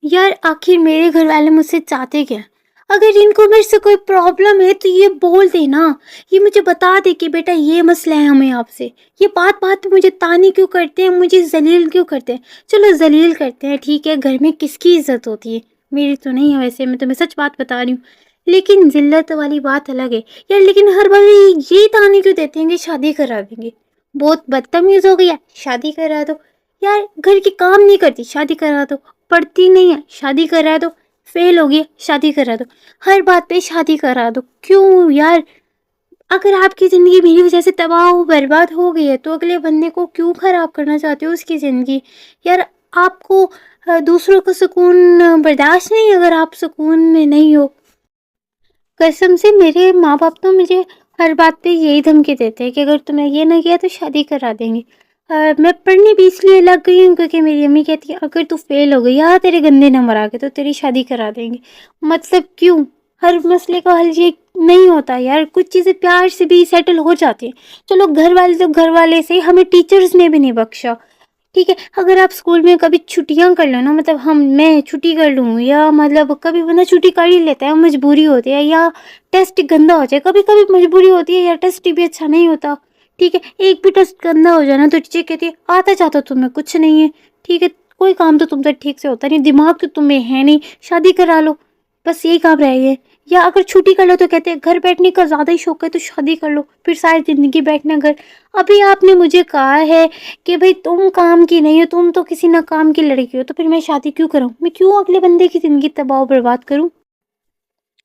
यार आखिर मेरे घर वाले मुझसे चाहते क्या? अगर इनको मेरे से कोई प्रॉब्लम है तो ये बोल दे ना। ये मुझे बता दे कि बेटा ये मसला है हमें आपसे। ये बात बात पे मुझे ताने क्यों करते हैं, मुझे जलील क्यों करते हैं? चलो जलील करते हैं, ठीक है, घर में किसकी इज्जत होती है? मेरी तो नहीं है, वैसे मैं तुम्हें सच बात बता रही हूँ। लेकिन जिल्लत वाली बात अलग है यार। लेकिन हर बार ये ताने क्यों देते हैं कि शादी करा देंगे? बहुत बदतमीज हो गया, शादी करा दो। यार घर के काम नहीं करती, शादी करा दो। पढ़ती नहीं है, शादी करा दो। फेल हो गई, शादी करा दो। हर बात पे शादी करा दो, क्यों यार? अगर आपकी ज़िंदगी मेरी वजह से तबाह बर्बाद हो गई है तो अगले बंदे को क्यों ख़राब करना चाहते हो उसकी ज़िंदगी? यार आपको दूसरों का सुकून बर्दाश्त नहीं, अगर आप सुकून में नहीं हो। कसम से मेरे माँ बाप तो मुझे हर बात पे यही धमकी देते हैं कि अगर तुमने ये ना किया तो शादी करा देंगे। मैं पढ़ने भी इसलिए लग गई हूँ क्योंकि मेरी अम्मी कहती है अगर तू फेल हो गई या तेरे गंदे नंबर आ गए तो तेरी शादी करा देंगे। मतलब क्यों? हर मसले का हल ये नहीं होता यार, कुछ चीज़ें प्यार से भी सेटल हो जाती हैं। चलो घर वाले तो घर वाले से, हमें टीचर्स ने भी नहीं बख्शा। ठीक है, अगर आप स्कूल में कभी छुट्टियां कर लो ना, मतलब मैं छुट्टी कर लूँ, या मतलब कभी बंदा छुट्टी कर ही लेता है, मजबूरी होती है, या टेस्ट गंदा हो जाए, कभी कभी मजबूरी होती है, या टेस्ट भी अच्छा नहीं होता। ठीक है, एक भी टेस्ट गंदा हो जाए ना तो टीचर कहती है आता जाता तुम्हें कुछ नहीं है। ठीक है, कोई काम तो तुमसे ठीक से होता नहीं, दिमाग तो तुम्हें है नहीं, शादी करा लो, बस यही काम रह गए। या अगर छुट्टी कर लो तो कहते हैं घर बैठने का ज़्यादा ही शौक है तो शादी कर लो, फिर सारी ज़िंदगी बैठना घर। अभी आपने मुझे कहा है कि भाई तुम काम की नहीं हो, तुम तो किसी ना काम की लड़की हो, तो फिर मैं शादी क्यों करूं? मैं क्यों अगले बंदे की ज़िंदगी तबाह बर्बाद करूं?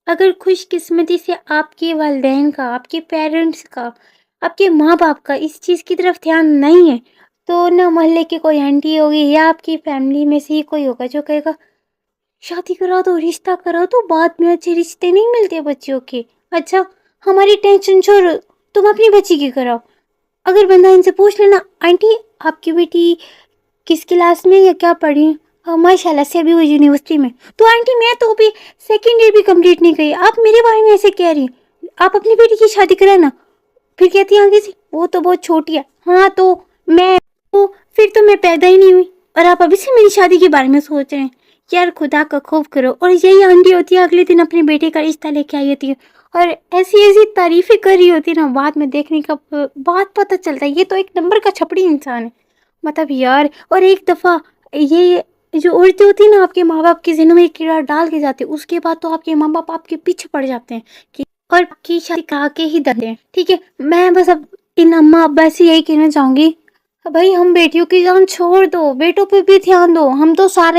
अगर खुशकिस्मती से आपके वालिदैन का, आपके पेरेंट्स का, आपके माँ बाप का इस चीज़ की तरफ ध्यान नहीं है तो ना मोहल्ले की कोई आंटी होगी या आपकी फैमिली में से ही कोई होगा जो कहेगा शादी करा दो, रिश्ता करा दो, बाद में अच्छे रिश्ते नहीं मिलते बच्चियों के। अच्छा, हमारी टेंशन छोड़ो, तुम अपनी बच्ची की कराओ। अगर बंदा इनसे पूछ लेना आंटी आपकी बेटी किस क्लास में या क्या पढ़ी? माशाल्लाह से अभी वो यूनिवर्सिटी में। तो आंटी मैं तो अभी सेकेंड ईयर भी कंप्लीट नहीं करी, आप मेरे बारे में ऐसे कह रही हैं? आप अपनी बेटी की शादी कराना। फिर कहती है आगे से वो तो बहुत छोटी है। हाँ तो मैं तो फिर तो मैं पैदा ही नहीं हुई और आप अभी से मेरी शादी के बारे में सोच रहे हैं। यार खुदा का खौफ करो। और यही आंटी होती है अगले दिन अपने बेटे का रिश्ता लेके आई होती है और ऐसी ऐसी तारीफें कर रही होती है ना, बाद में देखने का बात पता चलता है ये तो एक नंबर का छपड़ी इंसान है। मतलब यार, और एक दफ़ा ये जो औरतें होती है ना आपके माँ बाप के ज़हनों में एक कीड़ा डाल के जाते हैं, उसके बाद तो आपके माँ बाप आपके पीछे पड़ जाते हैं कि और आपकी शादी करा के ही देते हैं। ठीक है, मैं बस अब इन अम्मा अब्बा से यही कहना चाहूँगी, भाई हम बेटियों की जान छोड़ दो, बेटों पे भी ध्यान दो। हम तो सारे